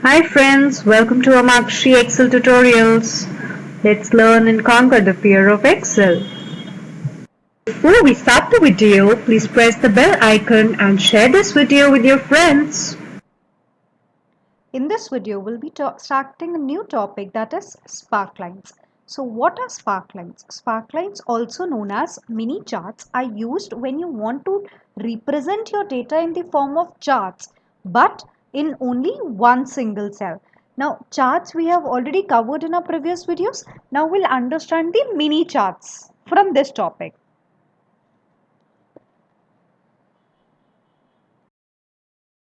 Hi friends, welcome to Amakshi Excel tutorials. Let's learn and conquer the fear of Excel. Before we start the video, please press the bell icon and share this video with your friends. In this video, we'll be starting a new topic, that is sparklines. So what are sparklines? Sparklines, also known as mini charts, are used when you want to represent your data in the form of charts, but in only one single cell. Now, charts we have already covered in our previous videos. Now we'll understand the mini charts from this topic.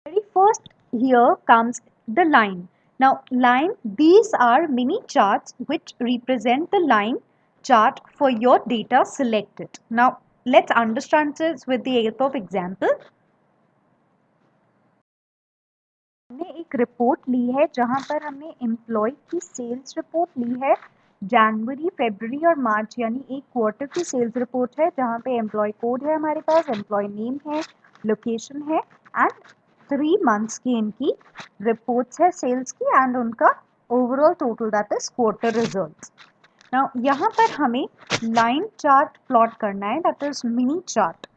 Very first, here comes the line. Now line, these are mini charts which represent the line chart for your data selected. Now let's understand this with the help of example. हमने एक report ली है जहां पर हमने employ की sales report ली है जनवरी, फरवरी और मार्च, यानी एक क्वार्टर की सेल्स रिपोर्ट है जहां पे एम्प्लॉय कोड है, हमारे पास एम्प्लॉय नेम है, लोकेशन है एंड 3 मंथ्स की इनकी रिपोर्ट्स है सेल्स की एंड उनका overall total, that is quarter results. Now यहाँ पर हमें लाइन चार्ट प्लॉट करना है, दैट इज मिनी चार्ट.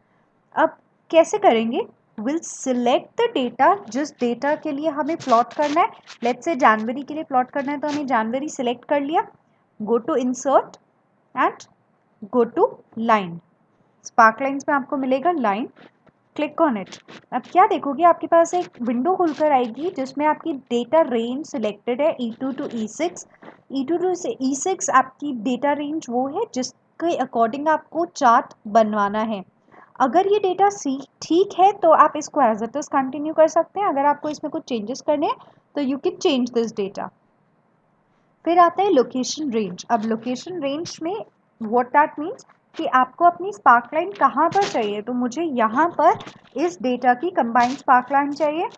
अब कैसे करेंगे? विल सिलेक्ट द डेटा, जिस डेटा के लिए हमें प्लॉट करना है. लेट्स से जनवरी के लिए प्लॉट करना है तो हमने जनवरी सिलेक्ट कर लिया. Go to insert and go to line. Sparklines में आपको मिलेगा लाइन, क्लिक ऑन इट. अब क्या देखोगे, आपके पास एक विंडो खुलकर आएगी जिसमें आपकी डेटा रेंज सिलेक्टेड है E2 to E6. E2 to E6 आपकी डेटा रेंज वो है जिसके अकॉर्डिंग आपको चार्ट बनवाना है. अगर ये डेटा ठीक है तो आप इसको एज इट इज कंटिन्यू कर सकते हैं. अगर आपको इसमें कुछ चेंजेस करने हैं तो you can change this data. फिर आता है लोकेशन रेंज. अब लोकेशन रेंज में व्हाट दैट मीन्स कि आपको अपनी स्पार्कलाइन कहाँ पर चाहिए. तो मुझे यहाँ पर इस डेटा की कंबाइंड स्पार्कलाइन चाहिए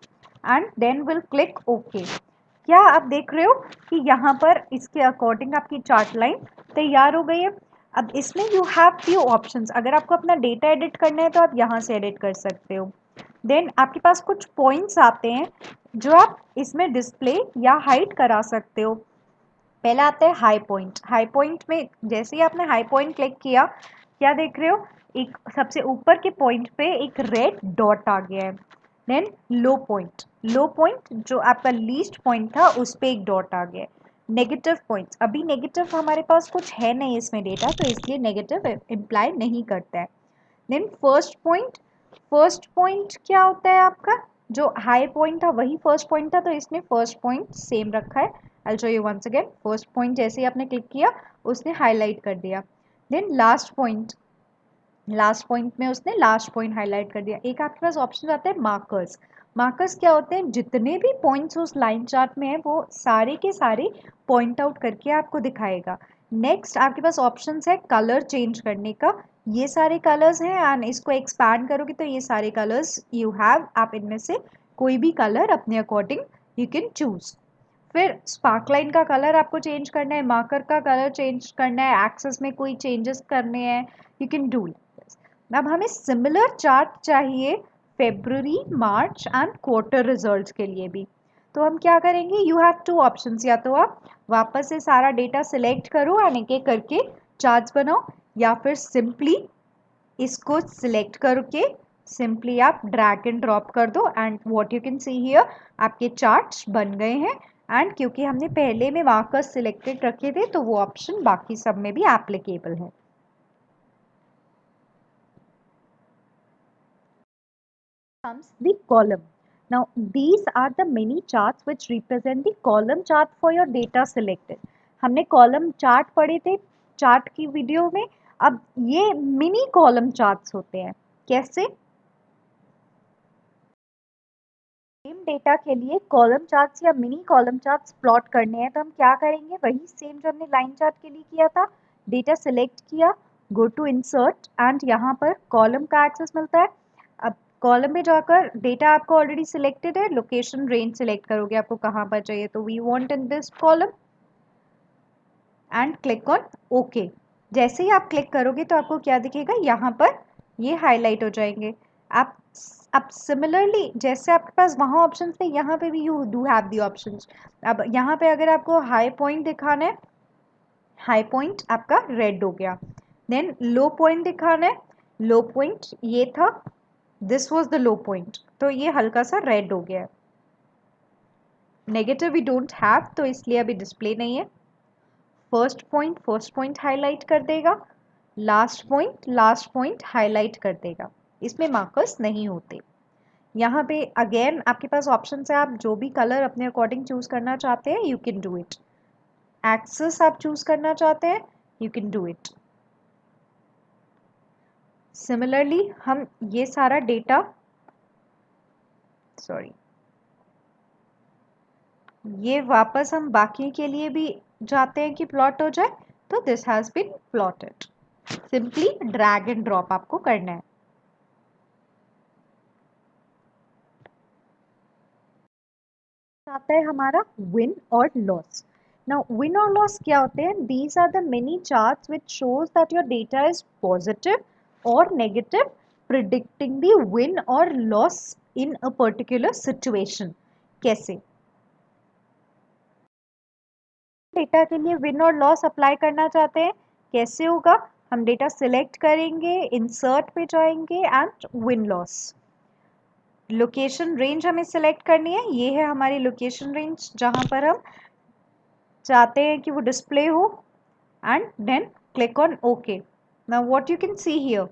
and then will click okay. क्या आप देख रहे हो कि यहाँ पर इसके अकॉर्डिंग आपकी चार्ट लाइन तैयार हो गई है. अब इसमें यू हैव फ्यू ऑप्शंस. अगर आपको अपना डेटा एडिट करना है तो आप यहाँ से एडिट कर सकते हो. देन आपके पास कुछ पॉइंट्स आते हैं जो आप इसमें डिस्प्ले या हाइड करा सकते हो. पहला आता है हाई पॉइंट. हाई पॉइंट में जैसे ही आपने हाई पॉइंट क्लिक किया, क्या देख रहे हो, एक सबसे ऊपर के पॉइंट पे एक रेड डॉट आ गया है. देन लो पॉइंट, लो पॉइंट जो आपका लीस्ट पॉइंट था उस पे एक डॉट आ गया है. नेगेटिव पॉइंट्स, अभी नेगेटिव हमारे पास कुछ है नहीं इसमें डेटा, तो इसलिए नेगेटिव इम्प्लाई नहीं करता है. Then first point, first point क्या होता है आपका, जो हाई पॉइंट था वही फर्स्ट पॉइंट था, तो इसने फर्स्ट पॉइंट सेम रखा है. I'll show you once again. First point जैसे ही आपने क्लिक किया उसने हाईलाइट कर दिया. Then last point, last point में उसने लास्ट पॉइंट हाईलाइट कर दिया. एक आपके पास ऑप्शन आता है मार्कर्स. मार्कर्स क्या होते हैं, जितने भी पॉइंट्स उस लाइन चार्ट में है वो सारे के सारे पॉइंट आउट करके आपको दिखाएगा. नेक्स्ट आपके पास ऑप्शन है कलर चेंज करने का. ये सारे कलर्स हैं एंड इसको एक्सपैंड करोगे तो ये सारे कलर्स यू हैव. आप इनमें से कोई भी कलर अपने अकॉर्डिंग यू कैन चूज. फिर स्पार्कलाइन का कलर आपको चेंज करना है, मार्कर का कलर चेंज करना है, एक्सेस में कोई चेंजेस करने हैं, यू कैन डू. अब हमें सिमिलर चार्ट चाहिए February, March and quarter results के लिए भी. तो हम क्या करेंगे, यू हैव टू ऑप्शंस. या तो आप वापस से सारा डेटा सिलेक्ट करो एंड एक एक करके चार्ट्स बनाओ, या फिर सिंपली इसको सिलेक्ट करके सिंपली आप ड्रैग एंड ड्रॉप कर दो and what you can see here, आपके चार्ट्स बन गए हैं. एंड क्योंकि हमने पहले में मार्कर्स सिलेक्टेड रखे थे तो वो ऑप्शन बाकी सब में भी एप्लीकेबल है. Comes the column. Now these are the mini charts which represent the column chart for your data selected. हमने कॉलम चार्ट पढ़े थे चार्ट की वीडियो में. अब ये मिनी कॉलम चार्ट्स होते हैं. कैसे? सेम डेटा के लिए कॉलम चार्ट्स या मिनी कॉलम चार्ट्स प्लॉट करने हैं तो हम क्या करेंगे, वही सेम जो हमने लाइन चार्ट के लिए किया था. डेटा सिलेक्ट किया, गो टू इंसर्ट एंड यहाँ पर कॉलम का एक्सेस मिलता है. अब कॉलम में जाकर डेटा आपको ऑलरेडी सिलेक्टेड है, लोकेशन रेंज सिलेक्ट करोगे आपको कहाँ पर चाहिए, तो we want in this column and click on okay. जैसे ही आप क्लिक करोगे तो आपको क्या दिखेगा, यहाँ पर ये हाईलाइट हो जाएंगे. आप अब सिमिलरली जैसे आपके पास वहाँ ऑप्शन थे, यहाँ पे भी you do have the options. अब यहाँ पे अगर आपको हाई पॉइंट दिखाना है, हाई पॉइंट आपका रेड हो गया। देन लो पॉइंट दिखाना है, लो पॉइंट ये था, this was the low point, तो ये हल्का सा रेड हो गया है। नेगेटिव वी डोंट हैव, तो इसलिए अभी डिस्प्ले नहीं है। फर्स्ट पॉइंट हाईलाइट कर देगा, लास्ट पॉइंट हाईलाइट कर देगा, इसमें मार्कर्स नहीं होते। यहाँ पे अगेन आपके पास ऑप्शन है, आप जो भी कलर अपने अकॉर्डिंग चूज करना चाहते हैं you can do it. Axis आप चूज करना चाहते हैं you can do it. Similarly हम ये सारा डेटा, सॉरी, ये वापस हम बाकी के लिए भी जाते हैं कि प्लॉट हो जाए, तो this has been plotted. Simply drag and drop आपको करना है। आता है हमारा विन और लॉस। नाउ विन और लॉस क्या होते हैं? These are the many charts which shows that your data is positive और नेगेटिव, प्रिडिक्टिंग द विन और loss in a particular situation. कैसे? डेटा के लिए विन और लॉस अप्लाई करना चाहते हैं, कैसे होगा? हम डेटा सिलेक्ट करेंगे, इंसर्ट पे जाएंगे and win loss. Location range हमें सिलेक्ट करनी है, ये है हमारी लोकेशन रेंज जहां पर हम चाहते हैं कि वो डिस्प्ले हो, and then click on okay. Now what you can see here,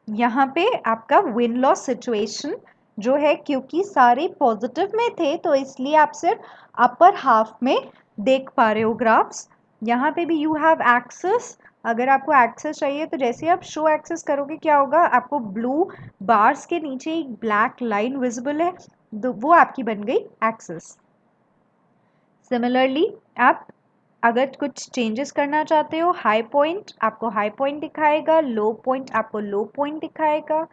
यहाँ पे आपका विन लॉस सिचुएशन जो है, क्योंकि सारे पॉजिटिव में थे तो इसलिए आप सिर्फ अपर हाफ में देख पा रहे हो ग्राफ्स। यहाँ पे भी यू हैव एक्सेस, अगर आपको एक्सेस चाहिए तो जैसे आप शो एक्सेस करोगे क्या होगा, आपको ब्लू बार्स के नीचे एक ब्लैक लाइन विजिबल है, वो आपकी बन गई एक्सेस। सिमिलरली आप अगर कुछ चेंजेस करना चाहते हो, हाई पॉइंट आपको हाई पॉइंट दिखाएगा, लो पॉइंट आपको लो पॉइंट दिखाएगा,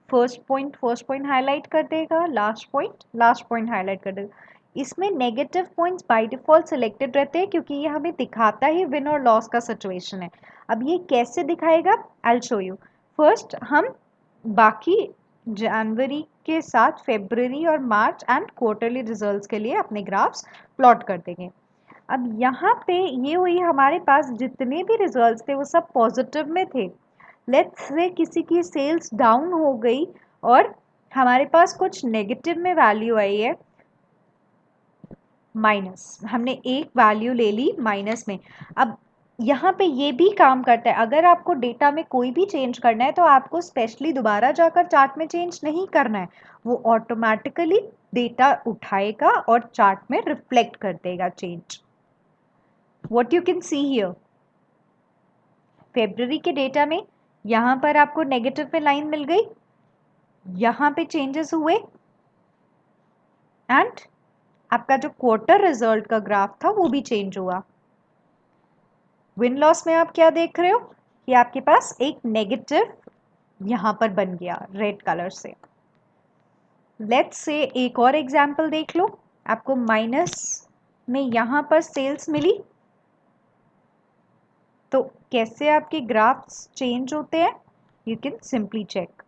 फर्स्ट पॉइंट हाईलाइट कर देगा, लास्ट पॉइंट हाईलाइट कर देगा। इसमें negative points by default selected रहते हैं क्योंकि ये हमें दिखाता ही विन और लॉस का सिचुएशन है। अब ये कैसे दिखाएगा, I will show you. First हम बाकी जनवरी के साथ फरवरी और मार्च एंड क्वार्टरली रिजल्ट्स के लिए अपने ग्राफ्स प्लॉट कर देंगे। अब यहाँ पे ये हुई हमारे पास जितने भी रिजल्ट्स थे वो सब पॉजिटिव में थे। लेट्स से किसी की सेल्स डाउन हो गई और हमारे पास कुछ नेगेटिव में वैल्यू आई है, माइनस, हमने एक वैल्यू ले ली माइनस में। अब यहाँ पे ये भी काम करता है, अगर आपको डेटा में कोई भी चेंज करना है तो आपको स्पेशली दोबारा जाकर चार्ट में चेंज नहीं करना है, वो ऑटोमेटिकली डेटा उठाएगा और चार्ट में रिफ्लेक्ट कर देगा change. What you can see here, February के डेटा में यहाँ पर आपको नेगेटिव में लाइन मिल गई, यहाँ पे चेंजेस हुए एंड आपका जो क्वार्टर रिजल्ट का ग्राफ था वो भी चेंज हुआ। विन लॉस में आप क्या देख रहे हो कि आपके पास एक नेगेटिव यहाँ पर बन गया रेड कलर से। लेट्स से एक और एग्जाम्पल देख लो, आपको माइनस में यहाँ पर सेल्स मिली, तो कैसे आपके ग्राफ्स चेंज होते हैं, you can simply check.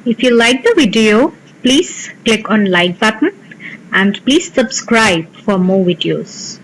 If you like the video, please click on like button and please subscribe for more videos.